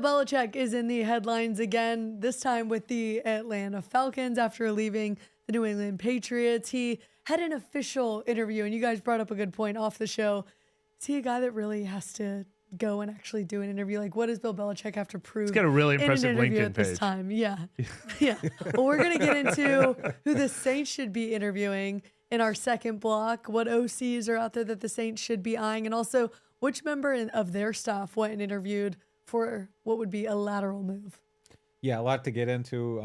Bill Belichick is in the headlines again, this time with the Atlanta Falcons after leaving the New England Patriots. He had an official interview, and you guys brought up a good point off the show. Is he a guy that really has to go and actually do an interview? Like, what does Bill Belichick have to prove? He's got a really impressive in an interview LinkedIn at this page. time? Yeah. Yeah. Well, we're going to get into who the Saints should be interviewing in our second block, what OCs are out there that the Saints should be eyeing, and also which member of their staff went and interviewed for what would be a lateral move. Yeah, a lot to get into.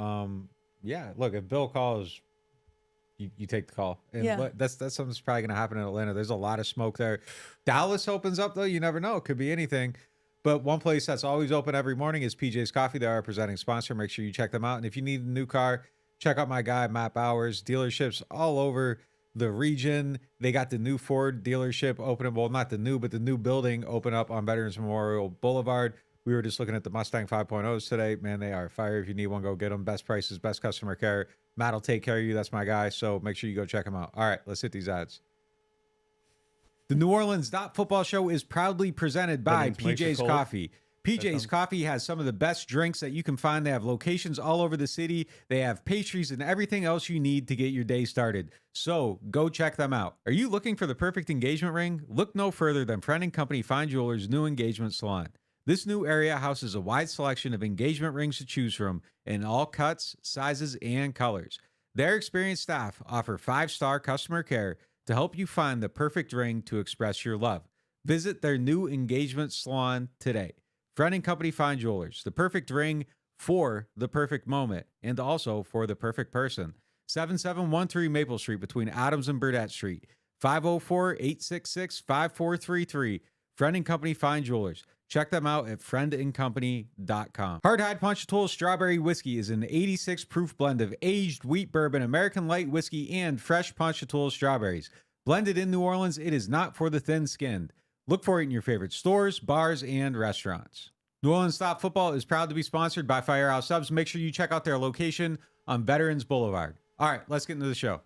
Look, if Bill calls, you take the call. And that's something that's probably going to happen in Atlanta. There's a lot of smoke there. Dallas opens up, though. You never know. It could be anything. But one place that's always open every morning is PJ's Coffee. They're our presenting sponsor. Make sure you check them out. And if you need a new car, check out my guy, Matt Bowers. Dealerships all over the region. They got the new Ford dealership opening. Well, not the new, but the new building open up on Veterans Memorial Boulevard. We were just looking at the Mustang 5.0s today. Man, they are fire. If you need one, go get them. Best prices, best customer care. Matt will take care of you. That's my guy. So make sure you go check him out. All right, let's hit these ads. The NewOrleans.Football show is proudly presented by PJ's Coffee. PJ's Coffee has some of the best drinks that you can find. They have locations all over the city. They have pastries and everything else you need to get your day started. So go check them out. Are you looking for the perfect engagement ring? Look no further than Friend & Company Fine Jewelers' new engagement salon. This new area houses a wide selection of engagement rings to choose from in all cuts, sizes, and colors. Their experienced staff offer 5-star customer care to help you find the perfect ring to express your love. Visit their new engagement salon today. Friend & Company Fine Jewelers, the perfect ring for the perfect moment and also for the perfect person. 7713 Maple Street between Adams and Burdett Street. 504-866-5433. Friend & Company Fine Jewelers. Check them out at friendandcompany.com. Hardhide Ponchatoula Strawberry Whiskey is an 86 proof blend of aged wheat bourbon, American light whiskey, and fresh Ponchatoula strawberries. Blended in New Orleans, it is not for the thin-skinned. Look for it in your favorite stores, bars, and restaurants. NewOrleans.Football is proud to be sponsored by Firehouse Subs. Make sure you check out their location on Veterans Boulevard. All right, let's get into the show.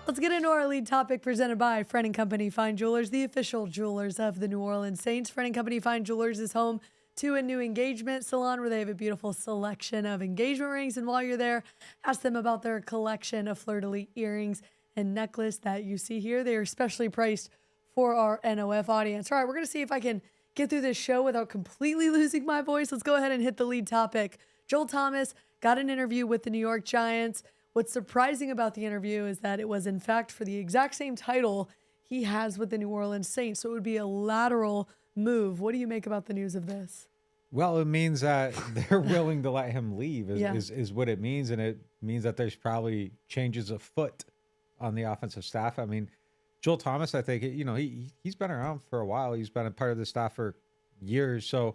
Let's get into our lead topic presented by Friend & Company Fine Jewelers, the official jewelers of the New Orleans Saints. Friend & Company Fine Jewelers is home to a new engagement salon where they have a beautiful selection of engagement rings. And while you're there, ask them about their collection of fleur-de-lis earrings and necklace that you see here. They are specially priced for our NOF audience. All right, we're going to see if I can get through this show without completely losing my voice. Let's go ahead and hit the lead topic. Joel Thomas got an interview with the New York Giants. What's surprising about the interview is that it was, in fact, for the exact same title he has with the New Orleans Saints. So it would be a lateral move. What do you make about the news of this? Well, it means that they're willing to let him leave is what it means. And it means that there's probably changes afoot on the offensive staff. I mean, Joel Thomas, I think, he's been around for a while. He's been a part of the staff for years. So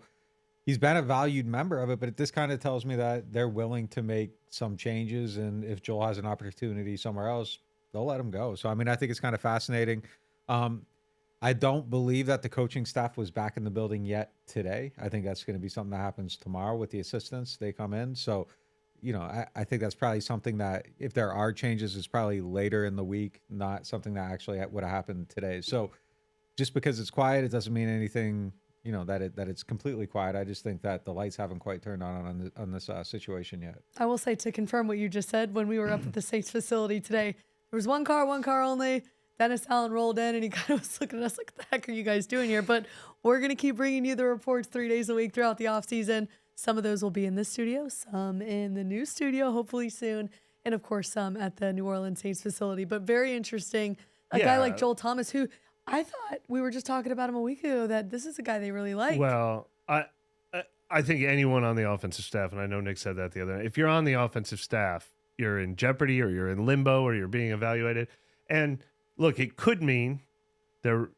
he's been a valued member of it, but this kind of tells me that they're willing to make some changes. And if Joel has an opportunity somewhere else, they'll let him go. So, I mean, I think it's kind of fascinating. I don't believe that the coaching staff was back in the building yet today. I think that's going to be something that happens tomorrow with the assistants. They come in. So, I think that's probably something that if there are changes, it's probably later in the week, not something that actually would have happened today. So just because it's quiet, it doesn't mean anything, that it's completely quiet. I just think that the lights haven't quite turned on this situation yet. I will say, to confirm what you just said, when we were up at the Saints facility today, there was one car only. Dennis Allen rolled in and he kind of was looking at us like, what the heck are you guys doing here? But we're going to keep bringing you the reports 3 days a week throughout the offseason. Some of those will be in this studio, some in the new studio, hopefully soon, and of course some at the New Orleans Saints facility. But very interesting, a guy like Joel Thomas, who I thought we were just talking about him a week ago, that this is a guy they really like. Well, I think anyone on the offensive staff, and I know Nick said that the other night, if you're on the offensive staff, you're in jeopardy or you're in limbo or you're being evaluated. And look, it could mean they're,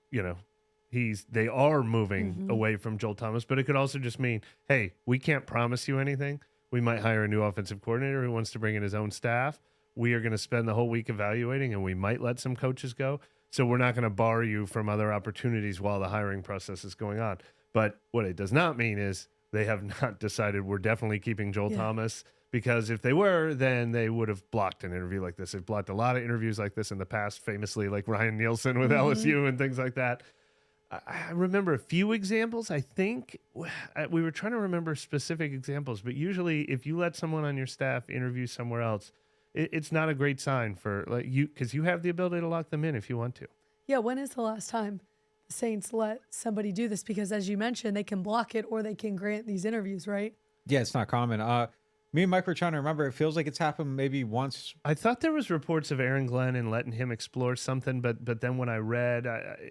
they are moving away from Joel Thomas, but it could also just mean, hey, we can't promise you anything. We might hire a new offensive coordinator who wants to bring in his own staff. We are going to spend the whole week evaluating, and we might let some coaches go. So we're not going to bar you from other opportunities while the hiring process is going on. But what it does not mean is they have not decided we're definitely keeping Joel Thomas because if they were, then they would have blocked an interview like this. They've blocked a lot of interviews like this in the past, famously like Ryan Nielsen with LSU and things like that. I remember a few examples. I think we were trying to remember specific examples, but usually if you let someone on your staff interview somewhere else, it's not a great sign for like you, because you have the ability to lock them in if you want to. Yeah, when is the last time the Saints let somebody do this? Because as you mentioned, they can block it or they can grant these interviews, right? Yeah, it's not common. Me and Mike were trying to remember. It feels like it's happened maybe once. I thought there was reports of Aaron Glenn and letting him explore something, but then when I read,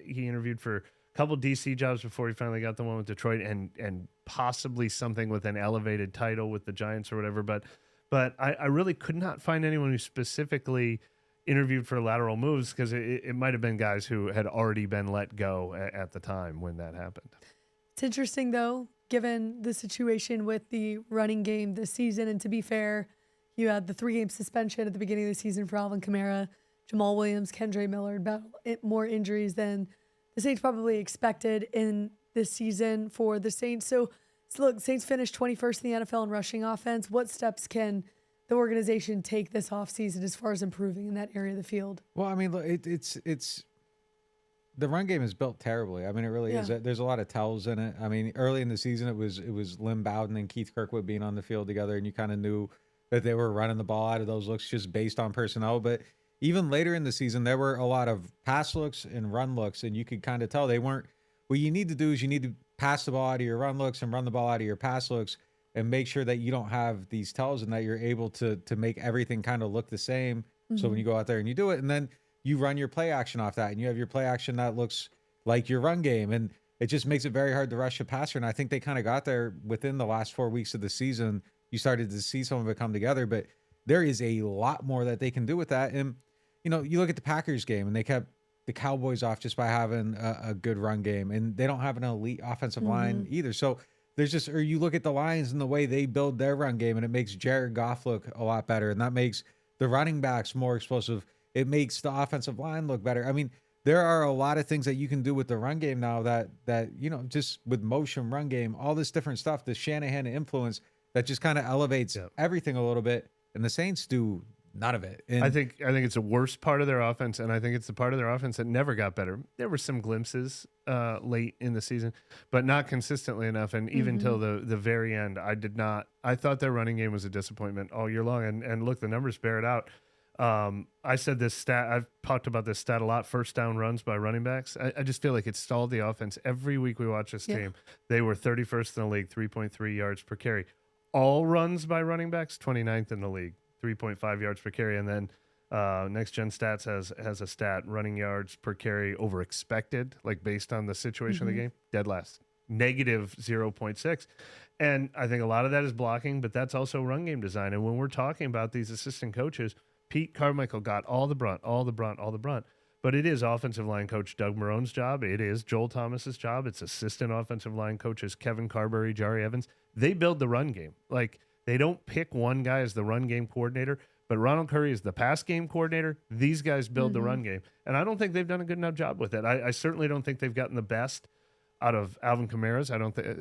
he interviewed for a couple DC jobs before he finally got the one with Detroit, and possibly something with an elevated title with the Giants or whatever. But I really could not find anyone who specifically interviewed for lateral moves, because it might have been guys who had already been let go at the time when that happened. It's interesting, though, given the situation with the running game this season. And to be fair, you had the 3-game suspension at the beginning of the season for Alvin Kamara, Jamal Williams, Kendre Miller, about more injuries than the Saints probably expected in this season for the Saints. So look, Saints finished 21st in the NFL in rushing offense. What steps can the organization take this offseason as far as improving in that area of the field? Well, I mean, look, it's the run game is built terribly. I mean, it really is. There's a lot of tells in it. I mean, early in the season, it was Lynn Bowden and Keith Kirkwood being on the field together, and you kind of knew that they were running the ball out of those looks just based on personnel. But even later in the season, there were a lot of pass looks and run looks, and you could kind of tell they weren't. What you need to do is you need to pass the ball out of your run looks and run the ball out of your pass looks, and make sure that you don't have these tells and that you're able to make everything kind of look the same. So when you go out there and you do it, and then you run your play action off that, and you have your play action that looks like your run game, and it just makes it very hard to rush a passer. And I think they kind of got there within the last 4 weeks of the season. You started to see some of it come together, but there is a lot more that they can do with that. And, you know, you look at the Packers game, and they kept the Cowboys off just by having a good run game, and they don't have an elite offensive line either. So there's just, or you look at the Lions and the way they build their run game, and it makes Jared Goff look a lot better, and that makes the running backs more explosive. It makes the offensive line look better. I mean, there are a lot of things that you can do with the run game now that you know, just with motion, run game, all this different stuff, the Shanahan influence that just kind of elevates everything a little bit. And the Saints do none of it. And I think it's the worst part of their offense, and I think it's the part of their offense that never got better. There were some glimpses late in the season, but not consistently enough. And even till the very end, I thought their running game was a disappointment all year long. And look, the numbers bear it out. I said this stat, I've talked about this stat a lot, first down runs by running backs. I just feel like it stalled the offense. Every week we watch this team, they were 31st in the league, 3.3 yards per carry. All runs by running backs, 29th in the league, 3.5 yards per carry. And then Next Gen Stats has a stat, running yards per carry over expected, like based on the situation of the game, dead last, negative 0.6. And I think a lot of that is blocking, but that's also run game design. And when we're talking about these assistant coaches, Pete Carmichael got all the brunt. But it is offensive line coach Doug Marone's job. It is Joel Thomas's job. It's assistant offensive line coaches Kevin Carberry, Jari Evans. They build the run game. Like, they don't pick one guy as the run game coordinator, but Ronald Curry is the pass game coordinator. These guys build the run game. And I don't think they've done a good enough job with it. I certainly don't think they've gotten the best out of Alvin Kamara's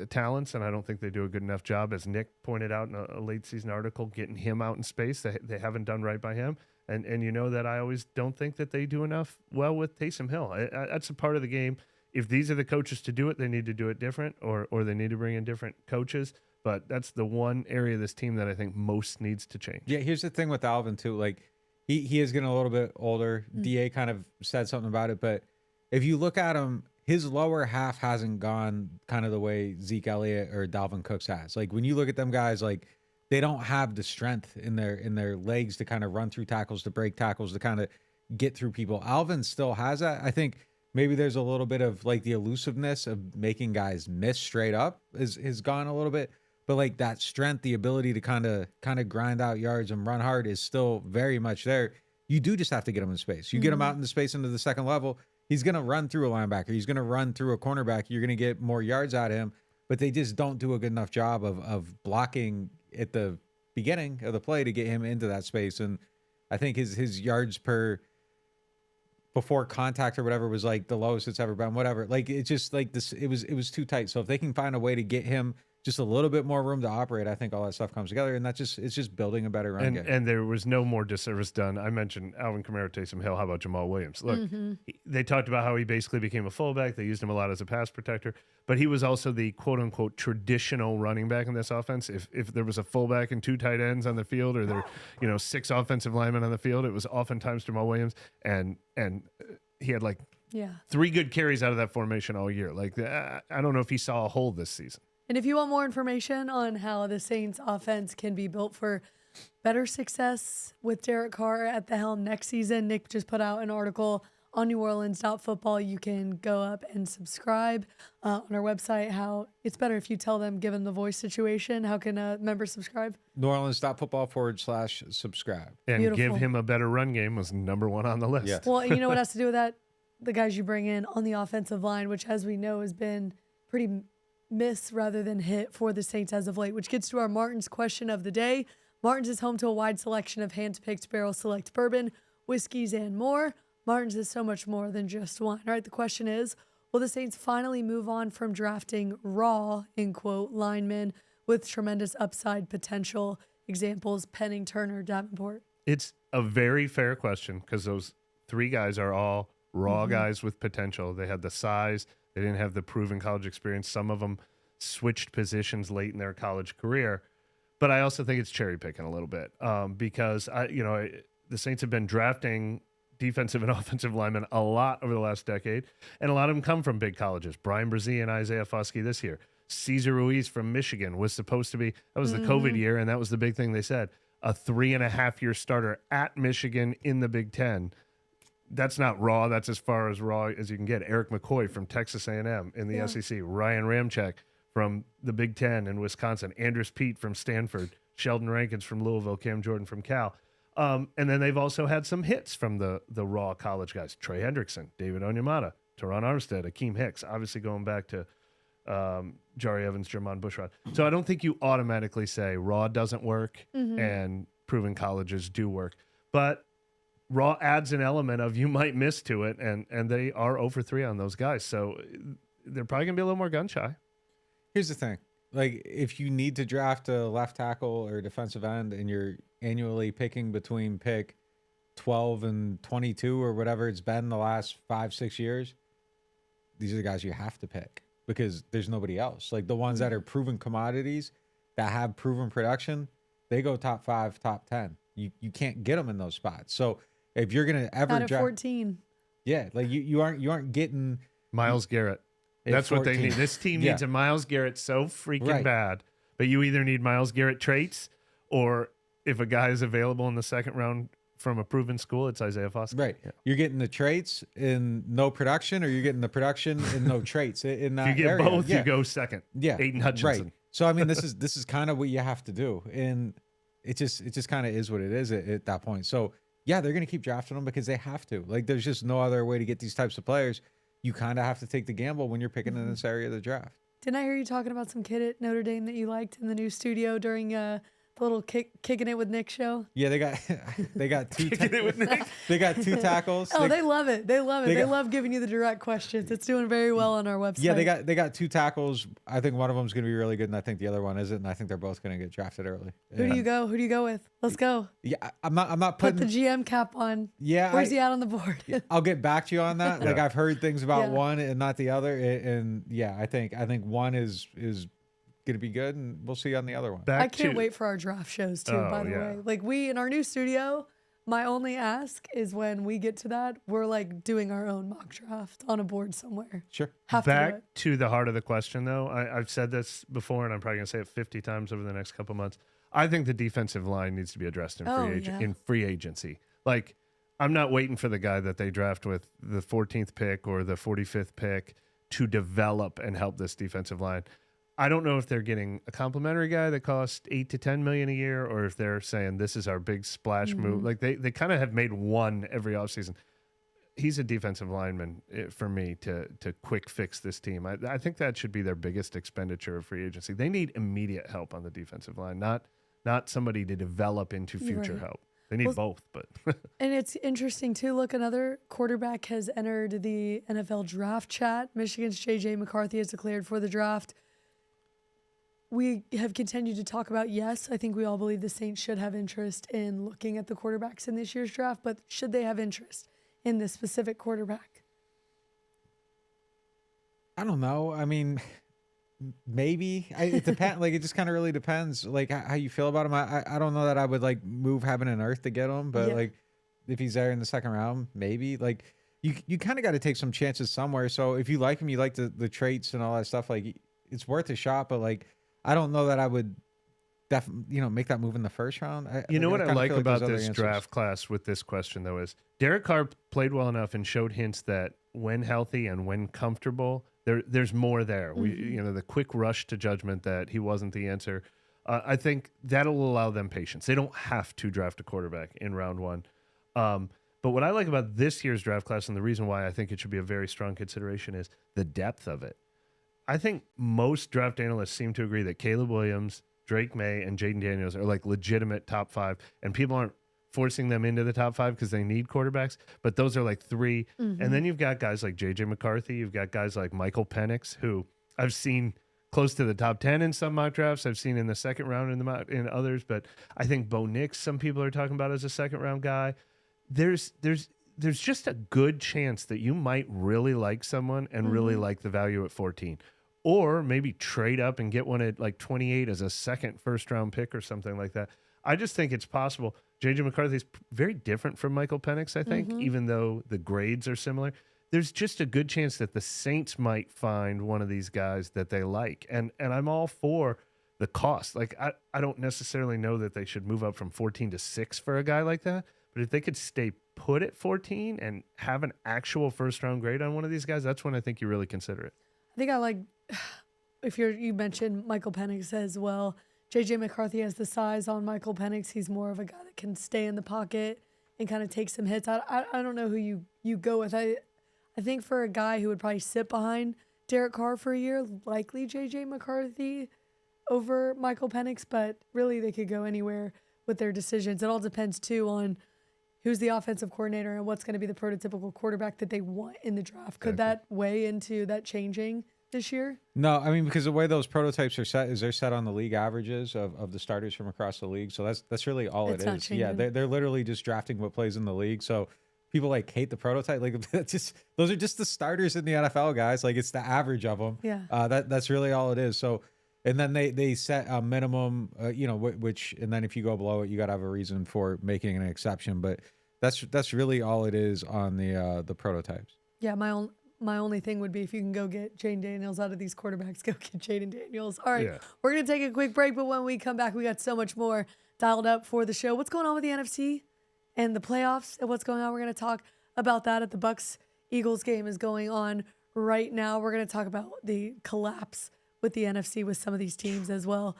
talents, and I don't think they do a good enough job, as Nick pointed out in a late season article, getting him out in space. They haven't done right by him. And you know that I always don't think that they do enough well with Taysom Hill. That's a part of the game. If these are the coaches to do it, they need to do it different, or they need to bring in different coaches. But that's the one area of this team that I think most needs to change. Yeah, here's the thing with Alvin, too. Like, he is getting a little bit older. DA kind of said something about it. But if you look at him, his lower half hasn't gone kind of the way Zeke Elliott or Dalvin Cook's has. Like, when you look at them guys, like, they don't have the strength in their legs to kind of run through tackles, to break tackles, to kind of get through people. Alvin still has that. I think maybe there's a little bit of like the elusiveness of making guys miss straight up is gone a little bit. But like that strength, the ability to kind of grind out yards and run hard is still very much there. You do just have to get him in space. You get him out in the space into the second level, he's going to run through a linebacker. He's going to run through a cornerback. You're going to get more yards out of him. But they just don't do a good enough job of blocking at the beginning of the play to get him into that space. And I think his yards per before contact or whatever was like the lowest it's ever been, whatever. Like, it's just like this, it was too tight. So if they can find a way to get him just a little bit more room to operate, I think all that stuff comes together, and it's just building a better run game. And there was no more disservice done. I mentioned Alvin Kamara, Taysom Hill. How about Jamal Williams? Look, they talked about how he basically became a fullback. They used him a lot as a pass protector, but he was also the quote unquote traditional running back in this offense. If there was a fullback and 2 tight ends on the field, or there 6 offensive linemen on the field, it was oftentimes Jamal Williams, and he had 3 good carries out of that formation all year. I don't know if he saw a hole this season. And if you want more information on how the Saints offense can be built for better success with Derek Carr at the helm next season, Nick just put out an article on NewOrleans.Football. You can go up and subscribe on our website. How it's better if you tell them, given the voice situation. How can a member subscribe? NewOrleans.Football/subscribe. And Beautiful. give him a better run game was number 1 on the list. Yes. Well, and you know what has to do with that? The guys you bring in on the offensive line, which, as we know, has been pretty miss rather than hit for the Saints as of late, which gets to our Martin's question of the day. Martin's is home to a wide selection of hand-picked barrel select bourbon, whiskeys, and more. Martin's is so much more than just wine. All right, the question is, will the Saints finally move on from drafting raw, in quote, linemen with tremendous upside potential? Examples, Penning, Turner, Davenport. It's a very fair question because those 3 guys are all raw guys with potential. They had the size. They didn't have the proven college experience. Some of them switched positions late in their college career. But I also think it's cherry picking a little bit because the Saints have been drafting defensive and offensive linemen a lot over the last decade, and a lot of them come from big colleges. Brian Brzee and Isaiah Foskey this year. Cesar Ruiz from Michigan was supposed to be, that was the COVID year, and that was the big thing they said, a 3.5-year starter at Michigan in the Big Ten. That's not raw. That's as far as raw as you can get. Eric McCoy from Texas A&M in the SEC. Ryan Ramczyk from the Big Ten in Wisconsin. Andrus Peat from Stanford. Sheldon Rankins from Louisville. Cam Jordan from Cal. And then they've also had some hits from the raw college guys. Trey Hendrickson, David Onyemata, Teron Armstead, Akeem Hicks. Obviously going back to Jari Evans, Jermon Bushrod. So I don't think you automatically say raw doesn't work and proven colleges do work. But raw adds an element of you might miss to it, and they are 0 for 3 on those guys. So they're probably going to be a little more gun shy. Here's the thing. If you need to draft a left tackle or defensive end and you're annually picking between pick 12 and 22 or whatever it's been the last 5-6 years, these are the guys you have to pick because there's nobody else. The ones that are proven commodities that have proven production, they go top 5, top 10. You can't get them in those spots. So if you're gonna ever Out of draft 14. Yeah, you aren't getting Miles Garrett. That's 14. What they need. This team needs a Miles Garrett so freaking bad. But you either need Miles Garrett traits, or if a guy is available in the 2nd round from a proven school, it's Isaiah Foskey. Right. Yeah. You're getting the traits in no production, or you're getting the production in no traits in that If you get area. both, you go 2nd. Yeah. Aiden Hutchinson. Right. So I mean, this is kind of what you have to do, and it just kind of is what it is at that point. So yeah, they're going to keep drafting them because they have to. There's just no other way to get these types of players. You kind of have to take the gamble when you're picking in this area of the draft. Didn't I hear you talking about some kid at Notre Dame that you liked in the new studio during the little kicking it with Nick show? Yeah, they got two. They got 2 tackles. Oh, they love it. They love it. They love giving you the direct questions. It's doing very well on our website. Yeah, they got 2 tackles. I think one of them is going to be really good, and I think the other one isn't. And I think they're both going to get drafted early. Who do you go? Who do you go with? Let's go. Yeah, I'm not Put putting the GM cap on. Yeah, where's he at on the board? I'll get back to you on that. Yeah. I've heard things about one and not the other, and yeah, I think one is going to be good, and we'll see on the other one. I can't wait for our draft shows too. By the way, we in our new studio. My only ask is when we get to that, we're doing our own mock draft on a board somewhere. Sure. Back to the heart of the question, though. I've said this before, and I'm probably going to say it 50 times over the next couple months. I think the defensive line needs to be addressed in free agency. I'm not waiting for the guy that they draft with the 14th pick or the 45th pick to develop and help this defensive line. I don't know if they're getting a complimentary guy that costs $8 to $10 million a year, or if they're saying this is our big splash move. They kind of have made one every offseason. He's a defensive lineman for me to quick fix this team. I think that should be their biggest expenditure of free agency. They need immediate help on the defensive line, not somebody to develop into future help. They need both, but and it's interesting too. Look, another quarterback has entered the NFL draft chat. Michigan's J.J. McCarthy has declared for the draft. we have continued to talk about, yes, I think we all believe the Saints should have interest in looking at the quarterbacks in this year's draft, but should they have interest in this specific quarterback? I don't know. I mean, maybe it depends. Like, it just kind of really depends, like how you feel about him. I don't know that I would like move heaven and earth to get him, but like if he's there in the second round, maybe. Like you kind of got to take some chances somewhere. So if you like him, you like the traits and all that stuff, like it's worth a shot. But like, I don't know that I would definitely, make that move in the first round. What I like about this draft class with this question, though, is Derek Carr played well enough and showed hints that when healthy and when comfortable, there's more there. The quick rush to judgment that he wasn't the answer. I think that'll allow them patience. They don't have to draft a quarterback in round one. But what I like about this year's draft class, and the reason why I think it should be a very strong consideration, is the depth of it. I think most draft analysts seem to agree that Caleb Williams, Drake May, and Jaden Daniels are like legitimate top 5, and people aren't forcing them into the top 5 because they need quarterbacks, but those are like 3. And then you've got guys like J.J. McCarthy. You've got guys like Michael Penix, who I've seen close to the top 10 in some mock drafts. I've seen in the second round in others, but I think Bo Nix, some people are talking about as a second round guy. There's just a good chance that you might really like someone and really like the value at 14. Or maybe trade up and get one at like 28 as a second first-round pick or something like that. I just think it's possible. J.J. McCarthy is very different from Michael Penix, I think, even though the grades are similar. There's just a good chance that the Saints might find one of these guys that they like. And I'm all for the cost. Like, I don't necessarily know that they should move up from 14 to 6 for a guy like that. But if they could stay put at 14 and have an actual first-round grade on one of these guys, that's when I think you really consider it. I think I like, if you mentioned Michael Penix as well. J.J. McCarthy has the size on Michael Penix. He's more of a guy that can stay in the pocket and kind of take some hits. I don't know who you go with. I think for a guy who would probably sit behind Derek Carr for a year, likely J.J. McCarthy over Michael Penix, but really they could go anywhere with their decisions. It all depends, too, on who's the offensive coordinator and what's going to be the prototypical quarterback that they want in the draft. Could that weigh into that changing this year? No, I mean, because the way those prototypes are set is they're set on the league averages of the starters from across the league. So that's really all it is. Yeah, they're literally just drafting what plays in the league. So people like hate the prototype. Like, those are just the starters in the NFL, guys. Like, it's the average of them. Yeah. That's really all it is. So, and then they set a minimum, which, and then if you go below it, you got to have a reason for making an exception. But that's really all it is on the prototypes. Yeah, my only thing would be if you can go get Jaden Daniels out of these quarterbacks, go get Jaden Daniels. All right, We're going to take a quick break, but when we come back, we got so much more dialed up for the show. What's going on with the NFC and the playoffs and what's going on? We're going to talk about that. At the Bucks-Eagles game is going on right now. We're going to talk about the collapse with the NFC with some of these teams as well.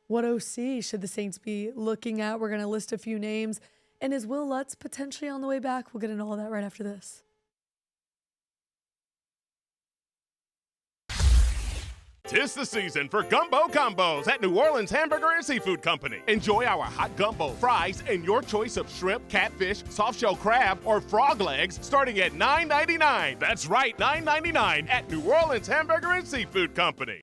What OC should the Saints be looking at? We're going to list a few names. And is Will Lutz potentially on the way back? We'll get into all that right after this. Tis the season for gumbo combos at New Orleans Hamburger and Seafood Company. Enjoy our hot gumbo, fries, and your choice of shrimp, catfish, soft-shell crab, or frog legs starting at $9.99. That's right, $9.99 at New Orleans Hamburger and Seafood Company.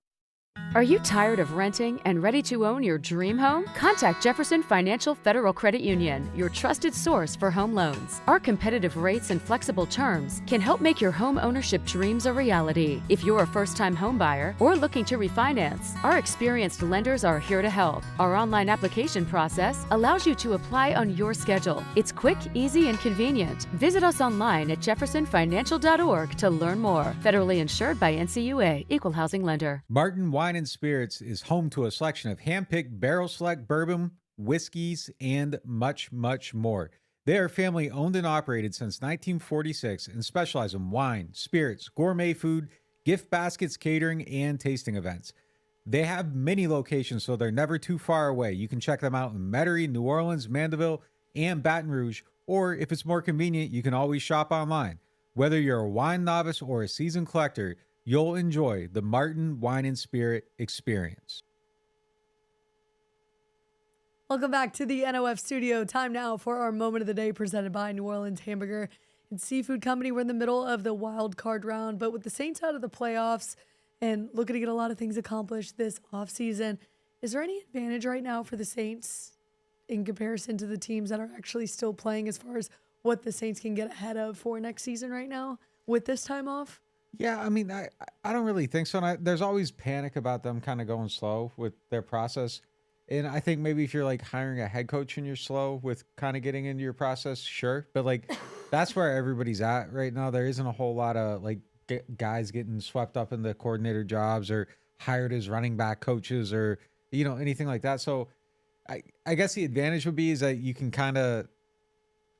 Are you tired of renting and ready to own your dream home? Contact Jefferson Financial Federal Credit Union, your trusted source for home loans. Our competitive rates and flexible terms can help make your home ownership dreams a reality. If you're a first-time home buyer or looking to refinance, our experienced lenders are here to help. Our online application process allows you to apply on your schedule. It's quick, easy, and convenient. Visit us online at jeffersonfinancial.org to learn more. Federally insured by NCUA, Equal Housing Lender. Martin Wine and Spirits is home to a selection of hand-picked barrel select bourbon, whiskeys, and much, much more. They are family owned and operated since 1946 and specialize in wine, spirits, gourmet food, gift baskets, catering, and tasting events. They have many locations, so they're never too far away. You can check them out in Metairie, New Orleans, Mandeville, and Baton Rouge, or if it's more convenient, you can always shop online. Whether you're a wine novice or a seasoned collector, you'll enjoy the Martin Wine and Spirit experience. Welcome back to the NOF studio. Time now for our moment of the day presented by New Orleans Hamburger and Seafood Company. We're in the middle of the wild card round, but with the Saints out of the playoffs and looking to get a lot of things accomplished this offseason, Is there any advantage right now for the Saints in comparison to the teams that are actually still playing as far as what the Saints can get ahead of for next season right now with this time off? Yeah, I mean, I don't really think so. And there's always panic about them kind of going slow with their process. And I think maybe if you're like hiring a head coach and you're slow with kind of getting into your process, sure. But like that's where everybody's at right now. There isn't a whole lot of like guys getting swept up in the coordinator jobs or hired as running back coaches or, anything like that. So I guess the advantage would be is that you can kind of,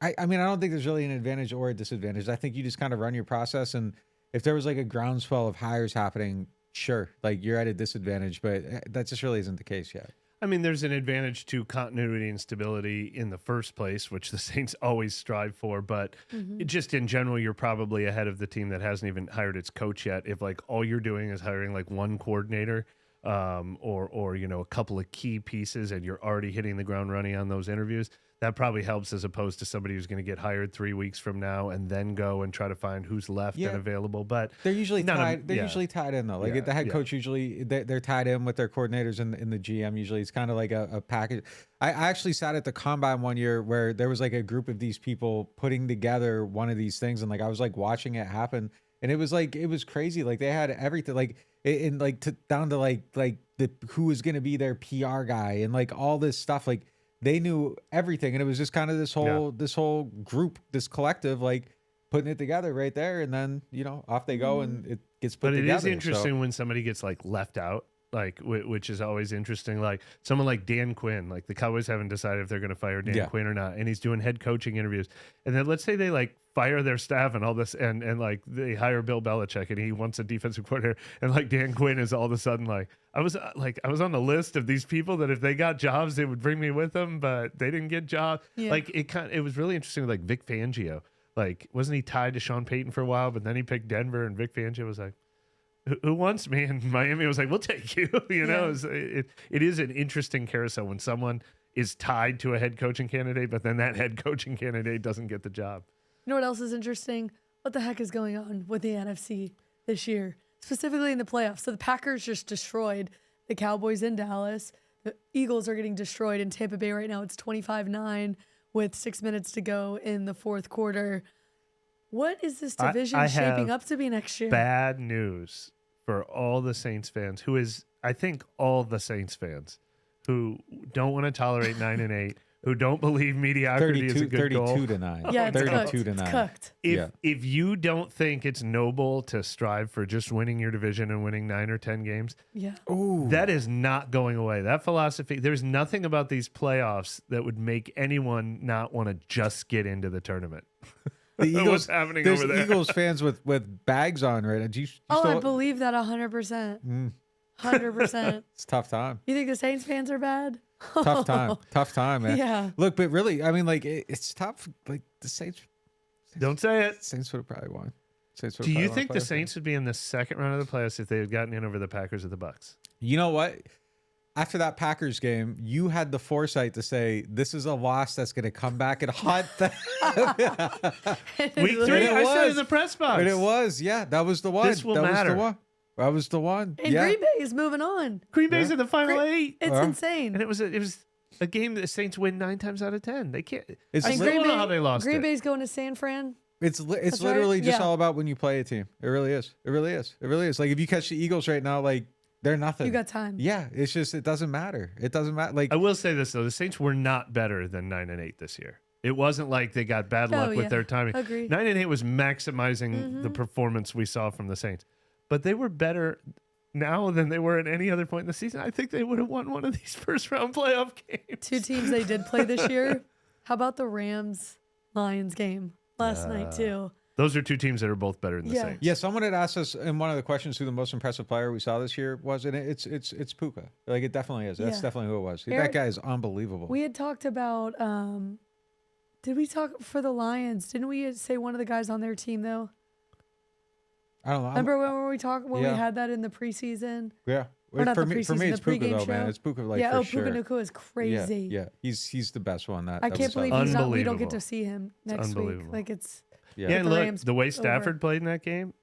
I mean, I don't think there's really an advantage or a disadvantage. I think you just kind of run your process. And if there was like a groundswell of hires happening, sure, like you're at a disadvantage, but that just really isn't the case yet. I mean, there's an advantage to continuity and stability in the first place, which the Saints always strive for. But just in general, you're probably ahead of the team that hasn't even hired its coach yet. If like all you're doing is hiring like one coordinator or a couple of key pieces and you're already hitting the ground running on those interviews, that probably helps as opposed to somebody who's going to get hired 3 weeks from now and then go and try to find who's left and available. But they're usually tied. They're usually tied in though. Like the head coach usually they're tied in with their coordinators and the GM. Usually it's kind of like a package. I actually sat at the combine one year where there was like a group of these people putting together one of these things, and like I was like watching it happen, and it was crazy. Like they had everything down to like the who was going to be their PR guy and like all this stuff. Like they knew everything, and it was just kind of this whole group, this collective, like putting it together right there, and then off they go, and it gets put together. But it is interesting when somebody gets like left out, like which is always interesting. Like someone like Dan Quinn, like the Cowboys haven't decided if they're going to fire Dan Quinn or not, and he's doing head coaching interviews, and then let's say they like fire their staff and all this, and like they hire Bill Belichick and he wants a defensive coordinator, and like Dan Quinn is all of a sudden like I was on the list of these people that if they got jobs they would bring me with them, but they didn't get jobs. Like it was really interesting with like Vic Fangio. Like wasn't he tied to Sean Payton for a while, but then he picked Denver, and Vic Fangio was like, who wants me? And Miami was like, we'll take you. It is an interesting carousel when someone is tied to a head coaching candidate, but then that head coaching candidate doesn't get the job. You know what else is interesting? What the heck is going on with the NFC this year, specifically in the playoffs? So the Packers just destroyed the Cowboys in Dallas. The Eagles are getting destroyed in Tampa Bay right now. It's 25-9 with 6 minutes to go in the fourth quarter. What is this division shaping up to be next year? Bad news for all the Saints fans, I think all the Saints fans who don't want to tolerate 9-8, who don't believe mediocrity is a good goal. 32-9. Yeah, it's 32-9. It's cooked. If you don't think it's noble to strive for just winning your division and winning 9 or 10 games, that is not going away. That philosophy, there's nothing about these playoffs that would make anyone not want to just get into the tournament. The Eagles, what's happening over there? Eagles fans with bags on right now. I believe that 100%. 100%. It's a tough time. You think the Saints fans are bad? Tough time, man. Yeah. Look, but really, I mean, like it's tough. Like the Saints. Don't say it. Saints would have probably won. Do you think the Saints would be in the second round of the playoffs if they had gotten in over the Packers or the Bucks? You know what? After that Packers game, you had the foresight to say this is a loss that's going to come back and haunt them. Week 3, I said in the press box. And it was, that was the one. This will matter. That was the one. And Green Bay is moving on. Green Bay's in the final 8. It's insane. And it was a game that the Saints win 9 times out of 10. They can't. It's I still don't know how they lost Green Bay's going to San Fran. It's literally just all about when you play a team. It really is. It really is. Like if you catch the Eagles right now, like they're nothing. You got time. Yeah, it's just it doesn't matter. It doesn't matter. Like I will say this though, the Saints were not better than 9-8 this year. It wasn't like they got bad luck with their timing. Agreed. 9-8 was maximizing the performance we saw from the Saints, but they were better now than they were at any other point in the season. I think they would have won one of these first round playoff games. 2 teams they did play this year. How about the Rams-Lions game last night too? Those are 2 teams that are both better than the Saints. Yeah, someone had asked us in one of the questions who the most impressive player we saw this year was, and it's Puka. Like it definitely is. That's definitely who it was. That guy is unbelievable. We had talked about. Did we talk for the Lions? Didn't we say one of the guys on their team though? I don't know. Remember when we talked when we had that in the preseason? Yeah. For me, it's Puka though, man. It's Puka for sure. Puka Nacua is crazy. Yeah. He's the best one. I can't believe we don't get to see him next week. Like it's. And look, the way Stafford played in that game,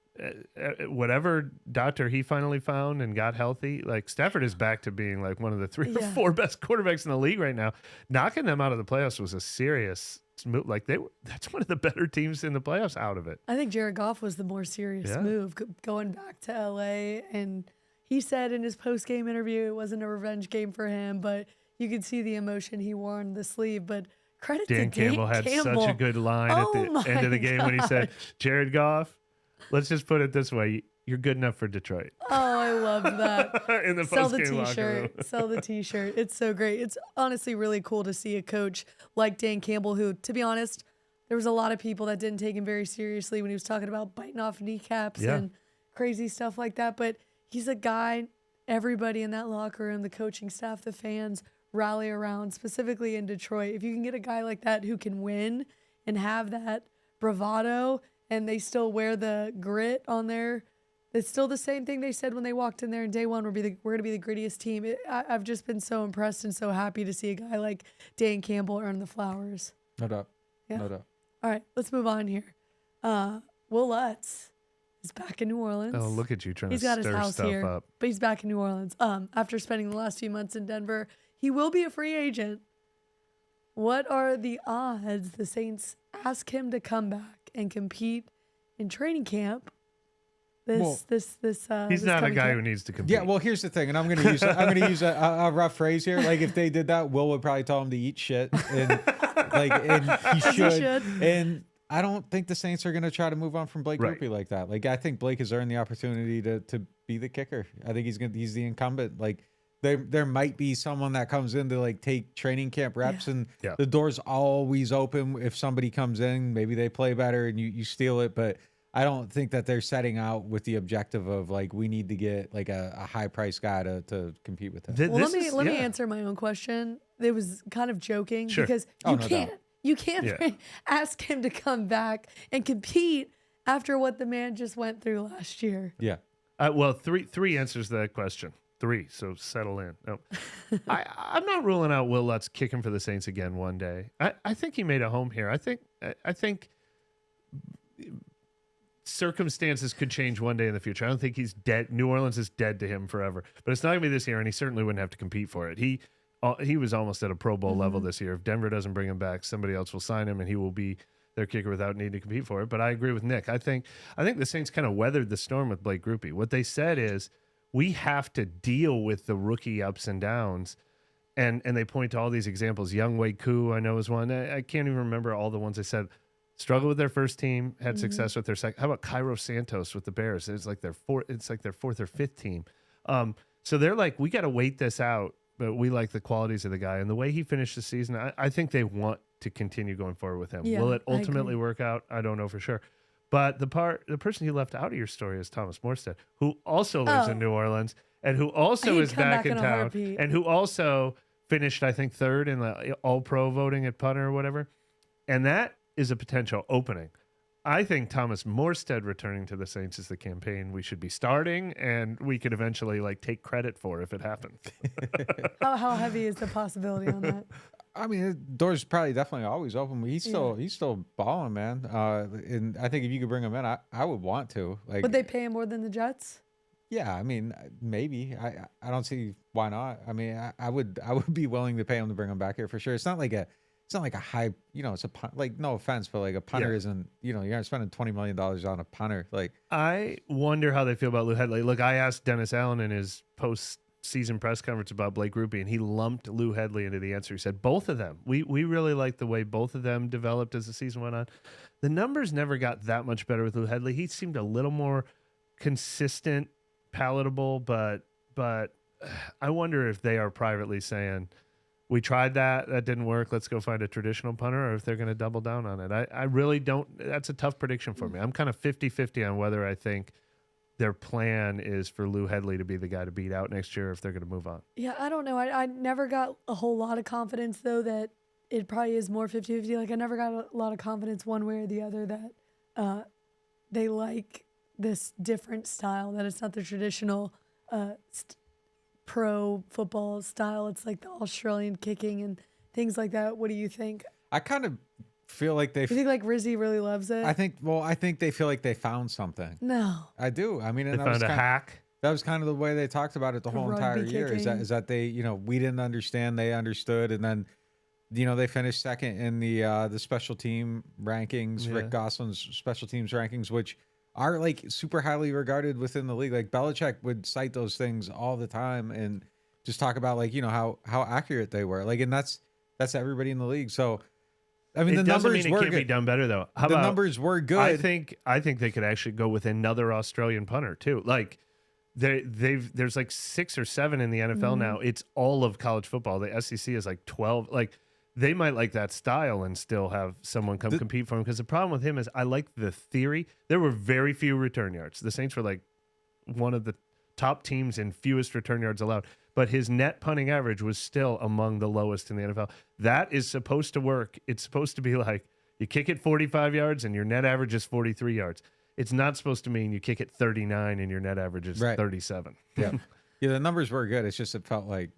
whatever doctor he finally found and got healthy, like Stafford is back to being like one of the 3 or 4 best quarterbacks in the league right now. Knocking them out of the playoffs was a serious move. Like that's one of the better teams in the playoffs out of it. I think Jared Goff was the more serious move going back to LA. And he said in his post-game interview, it wasn't a revenge game for him, but you could see the emotion he wore on the sleeve. But credit to Dan Campbell had such a good line at the end of the game when he said, Jared Goff, let's just put it this way. You're good enough for Detroit. Oh, I love that. In the Sell the post-game locker room. T-shirt. Sell the T-shirt. It's so great. It's honestly really cool to see a coach like Dan Campbell who, to be honest, there was a lot of people that didn't take him very seriously when he was talking about biting off kneecaps and crazy stuff like that. But he's a guy everybody in that locker room, the coaching staff, the fans, rally around, specifically in Detroit. If you can get a guy like that who can win and have that bravado and they still wear the grit on there, it's still the same thing they said when they walked in there in day one. We're going to be the grittiest team. I've just been so impressed and so happy to see a guy like Dan Campbell earn the flowers. No doubt. Yeah. No doubt. All right, let's move on here. Will Lutz is back in New Orleans. Oh, look at you trying He's to got his stir house stuff here, up. but he's back in New Orleans. After spending the last few months in Denver, he will be a free agent. What are the odds the Saints ask him to come back and compete in training camp? He's not a guy who needs to compete. Yeah, well, here's the thing, and I'm going to use a rough phrase here. Like if they did that, Will would probably tell him to eat shit, and he should. And I don't think the Saints are going to try to move on from Blake Grupe like that. Like I think Blake has earned the opportunity to be the kicker. I think he's the incumbent. Like there might be someone that comes in to like take training camp reps, and the door's always open. If somebody comes in, maybe they play better and you steal it, but I don't think that they're setting out with the objective of like we need to get like a high price guy to compete with him. Well, let me answer my own question. It was kind of joking because you can't ask him to come back and compete after what the man just went through last year. Yeah. Well, three answers to that question. 3, so settle in. No. I'm not ruling out Will Lutz kicking for the Saints again one day. I think he made a home here. I think circumstances could change one day in the future. I don't think he's dead. New Orleans is dead to him forever. But it's not going to be this year, and he certainly wouldn't have to compete for it. He was almost at a Pro Bowl level this year. If Denver doesn't bring him back, somebody else will sign him, and he will be their kicker without needing to compete for it. But I agree with Nick. I think the Saints kind of weathered the storm with Blake Grupe. What they said is, we have to deal with the rookie ups and downs. And they point to all these examples. Young Wei Koo, I know, is one. I can't even remember all the ones they said. Struggled with their first team, had success with their second. How about Cairo Santos with the Bears? It's like their fourth or fifth team. So they're like, we got to wait this out, but we like the qualities of the guy. And the way he finished the season, I think they want to continue going forward with him. Yeah, will it ultimately work out? I don't know for sure. But the person you left out of your story is Thomas Morstead, who also lives in New Orleans and who also is back in town and who also finished, I think, 3rd in the All-Pro voting at punter or whatever. And that is a potential opening. I think Thomas Morstead returning to the Saints is the campaign we should be starting, and we could eventually take credit for if it happens. How heavy is the possibility on that? I mean, the door's probably definitely always open. He's still balling, man. And I think if you could bring him in, I would want to. Would they pay him more than the Jets? Yeah, I mean, maybe. I don't see why not. I mean, I would be willing to pay him to bring him back here for sure. It's not like a high, it's a no offense, but like a punter isn't, you're not spending $20 million on a punter. I wonder how they feel about Lou Hedley. Look, I asked Dennis Allen in his post-season press conference about Blake Grupe, and he lumped Lou Hedley into the answer. He said both of them. We really liked the way both of them developed as the season went on. The numbers never got that much better with Lou Hedley. He seemed a little more consistent, palatable, but I wonder if they are privately saying, we tried that didn't work, let's go find a traditional punter, or if they're going to double down on it. I really don't. That's a tough prediction for me. I'm kind of 50-50 on whether I think their plan is for Lou Hedley to be the guy to beat out next year, if they're going to move on. Yeah, I don't know. I never got a whole lot of confidence, though, that it probably is more 50-50. I never got a lot of confidence one way or the other that they like this different style, that it's not the traditional pro football style. It's like the Australian kicking and things like that. What do you think? I kind of feel like You think like Rizzy really loves it? I think they feel like they found something. No. I do. I mean, They and found a hack. that was kind of the way they talked about it the whole entire rugby year. kicking. Is that they, we didn't understand, they understood, and then, they finished second in the special team rankings, Yeah. Rick Gosselin's special teams rankings, which are like super highly regarded within the league. Like Belichick would cite those things all the time and just talk about like, how accurate they were. Like, and that's everybody in the league. So, I mean, It the doesn't numbers mean it were can't be good. done better though. How The about numbers were good. I think they could actually go with another Australian punter too. Like there's like 6 or 7 in the NFL now. It's all of college football. The SEC is like 12. Like they might like that style and still have someone come compete for him. Because the problem with him is I like the theory. There were very few return yards. The Saints were like one of the top teams in fewest return yards allowed. But his net punting average was still among the lowest in the NFL. That is supposed to work. It's supposed to be like you kick it 45 yards and your net average is 43 yards. It's not supposed to mean you kick it 39 and your net average is 37. Yeah. Yeah, the numbers were good. It's just it felt like,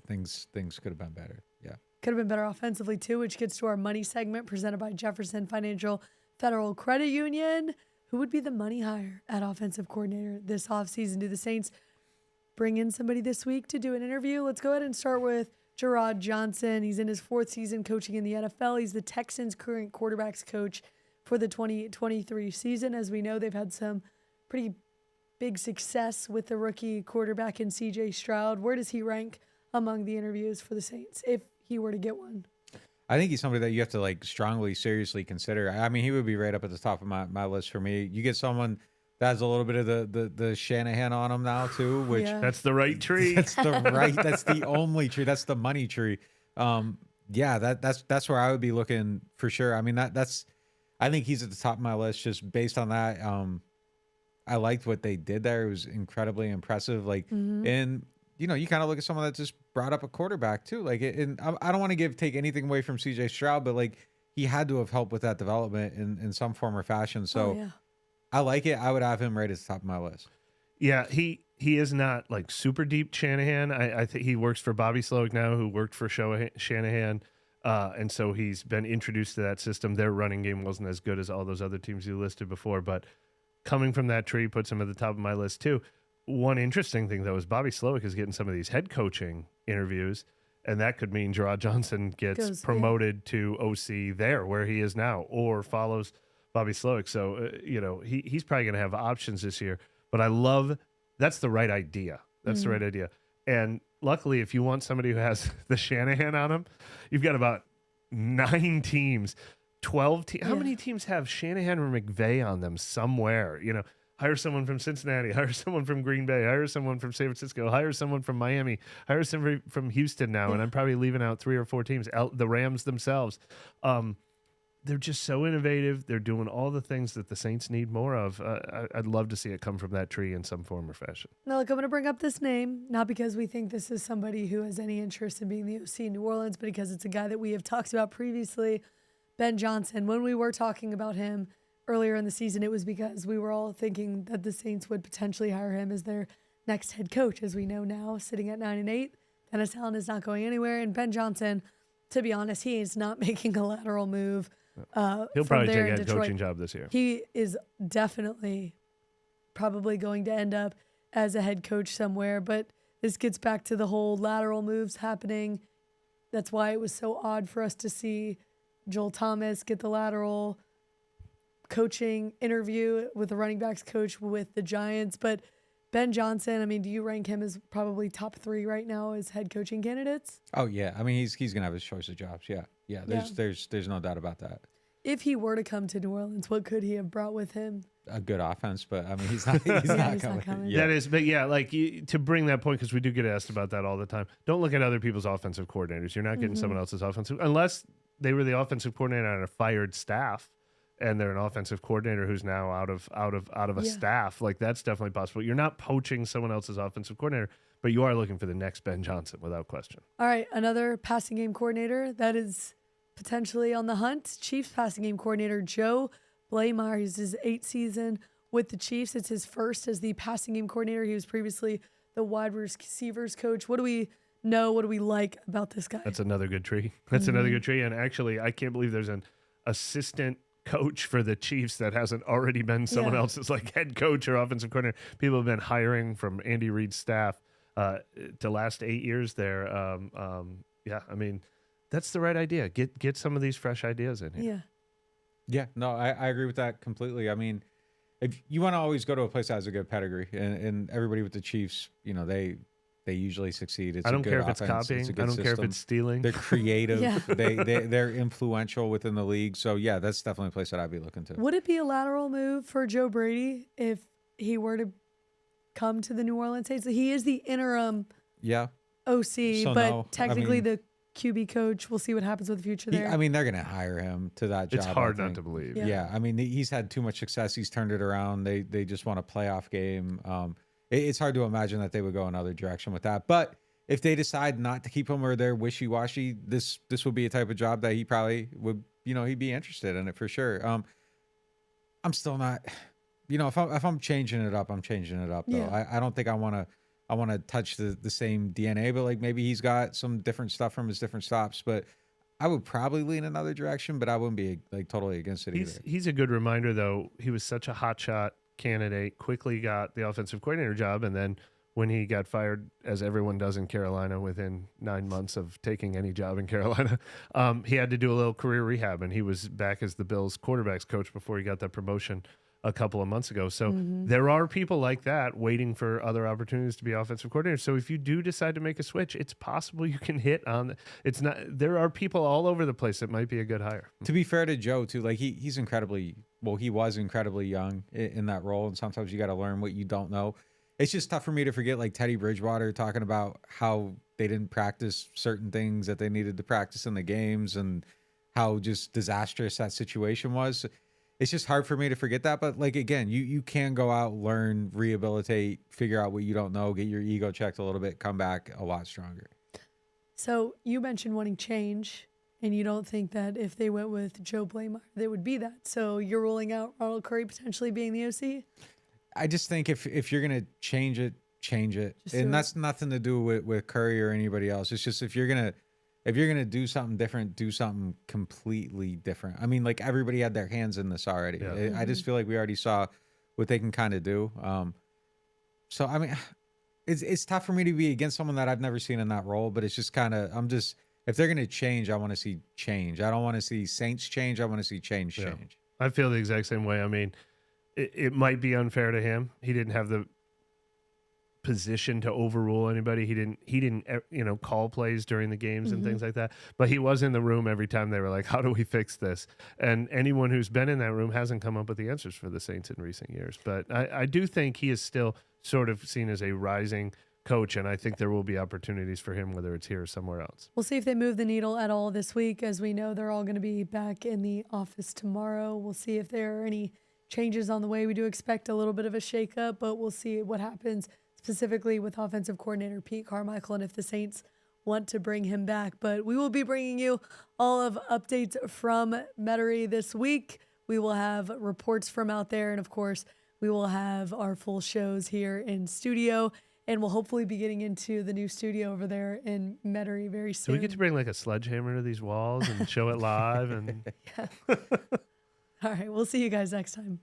things could have been better. Yeah. Could have been better offensively too, which gets to our money segment presented by Jefferson Financial Federal Credit Union. Who would be the money hire at offensive coordinator this offseason? Do the Saints bring in somebody this week to do an interview? Let's go ahead and start with Gerard Johnson. He's in his 4th season coaching in the NFL. He's the Texans' current quarterbacks coach for the 2023 season. As we know, they've had some pretty big success with the rookie quarterback in C.J. Stroud. Where does he rank among the interviews for the Saints if he were to get one? I think he's somebody that you have to like strongly, seriously consider. I mean, he would be right up at the top of my list for me. You get someone that has a little bit of the Shanahan on him now too, which That's the right tree. that's the only tree. That's the money tree. That's where I would be looking for sure. I mean, I think he's at the top of my list just based on that. I liked what they did there. It was incredibly impressive. Like, and you kind of look at someone that just brought up a quarterback too. Like, and I don't want to take anything away from CJ Stroud, but like he had to have helped with that development in some form or fashion. So I like it. I would have him right at the top of my list. Yeah, he is not like super deep Shanahan. I think he works for Bobby Slowick now, who worked for Shanahan. And so he's been introduced to that system. Their running game wasn't as good as all those other teams you listed before, but coming from that tree puts him at the top of my list too. One interesting thing, though, is Bobby Slowick is getting some of these head coaching interviews, and that could mean Gerard Johnson gets promoted to OC there where he is now or follows Bobby Slowick. So, he's probably going to have options this year. But I love that's the right idea. That's the right idea. And luckily, if you want somebody who has the Shanahan on him, you've got about 9 teams, 12 teams. How many teams have Shanahan or McVay on them somewhere? Hire someone from Cincinnati, hire someone from Green Bay, hire someone from San Francisco, hire someone from Miami, hire someone from Houston now, and I'm probably leaving out 3 or 4 teams. The Rams themselves. They're just so innovative. They're doing all the things that the Saints need more of. I'd love to see it come from that tree in some form or fashion. Now, look, I'm going to bring up this name, not because we think this is somebody who has any interest in being the OC in New Orleans, but because it's a guy that we have talked about previously, Ben Johnson. When we were talking about him earlier in the season, it was because we were all thinking that the Saints would potentially hire him as their next head coach. As we know now, sitting at 9-8, Dennis Allen is not going anywhere. And Ben Johnson, to be honest, he is not making a lateral move. He'll probably take a head coaching job this year. He is definitely probably going to end up as a head coach somewhere. But this gets back to the whole lateral moves happening. That's why it was so odd for us to see Joel Thomas get the lateral coaching interview with the running backs coach with the Giants. But Ben Johnson, I mean, do you rank him as probably top 3 right now as head coaching candidates? Oh yeah, I mean he's gonna have his choice of jobs. Yeah. There's no doubt about that. If he were to come to New Orleans, what could he have brought with him? A good offense, but I mean he's not. He's not coming. Yeah. That is, but yeah, like to bring that point because we do get asked about that all the time. Don't look at other people's offensive coordinators. You're not getting someone else's offensive unless they were the offensive coordinator on a fired staff. And they're an offensive coordinator who's now out of a staff. Like that's definitely possible. You're not poaching someone else's offensive coordinator, but you are looking for the next Ben Johnson without question. All right, another passing game coordinator that is potentially on the hunt. Chiefs passing game coordinator Joe Blaymire. He's his 8th season with the Chiefs. It's his first as the passing game coordinator. He was previously the wide receivers coach. What do we know? What do we like about this guy? That's another good tree. That's another good tree. And actually, I can't believe there's an assistant coach for the Chiefs that hasn't already been someone else's like head coach or offensive coordinator. People have been hiring from Andy Reid's staff to last 8 years there. Yeah, I mean, that's the right idea. Get some of these fresh ideas in here. Yeah. Yeah, no, I agree with that completely. I mean, if you want to always go to a place that has a good pedigree, and everybody with the Chiefs, you know, they usually succeed. It's I don't a good care if offense, it's copying. it's a I good don't care if system. it's stealing. They're creative. Yeah. They're influential within the league. So yeah, that's definitely a place that I'd be looking to. Would it be a lateral move for Joe Brady if he were to come to the New Orleans Saints? He is the interim Yeah. OC, So but no, technically I mean, the QB coach. We'll see what happens with the future there. I mean, they're going to hire him to that job. It's I hard not think. to believe. Yeah. Yeah, I mean, he's had too much success. He's turned it around. They just want a playoff game. It's hard to imagine that they would go another direction with that. But if they decide not to keep him or they're wishy-washy, this would be a type of job that he probably would, he'd be interested in it for sure. I'm still not, if I'm changing it up, I'm changing it up though. Yeah. I don't think I want to touch the same DNA, but like maybe he's got some different stuff from his different stops. But I would probably lean another direction, but I wouldn't be like totally against it either. He's a good reminder though. He was such a hotshot candidate, quickly got the offensive coordinator job, and then when he got fired, as everyone does in Carolina within 9 months of taking any job in Carolina, he had to do a little career rehab, and he was back as the Bills quarterbacks coach before he got that promotion a couple of months ago. So there are people like that waiting for other opportunities to be offensive coordinators. So if you do decide to make a switch, it's possible you can hit on it's not. There are people all over the place that might be a good hire. To be fair to Joe too, like he was incredibly young in that role, and sometimes you got to learn what you don't know. It's just tough for me to forget like Teddy Bridgewater talking about how they didn't practice certain things that they needed to practice in the games and how just disastrous that situation was. It's just hard for me to forget that. But like, again, you can go out, learn, rehabilitate, figure out what you don't know, get your ego checked a little bit, come back a lot stronger. So you mentioned wanting change, and you don't think that if they went with Joe Blameyer, they would be that. So you're ruling out Ronald Curry potentially being the OC? I just think if you're going to change it, change it. Just do it. And that's nothing to do with Curry or anybody else. It's just if you're going to do something different, do something completely different. I mean, like everybody had their hands in this already. Yeah. I just feel like we already saw what they can kind of do. So, I mean, it's tough for me to be against someone that I've never seen in that role, but it's just kind of, if they're going to change, I want to see change. I don't want to see Saints change. I want to see change. I feel the exact same way. I mean, it might be unfair to him. He didn't have the position to overrule anybody. He didn't call plays during the games and things like that. But he was in the room every time they were like, how do we fix this? And anyone who's been in that room hasn't come up with the answers for the Saints in recent years. But I do think he is still sort of seen as a rising coach, and I think there will be opportunities for him, whether it's here or somewhere else. We'll see if they move the needle at all this week. As we know, they're all going to be back in the office tomorrow. We'll see if there are any changes on the way. We do expect a little bit of a shakeup, but we'll see what happens specifically with offensive coordinator Pete Carmichael and if the Saints want to bring him back. But we will be bringing you all of updates from Metairie this week. We will have reports from out there, and of course, we will have our full shows here in studio, and we'll hopefully be getting into the new studio over there in Metairie very soon. So we get to bring like a sledgehammer to these walls and show it live. And All right, we'll see you guys next time.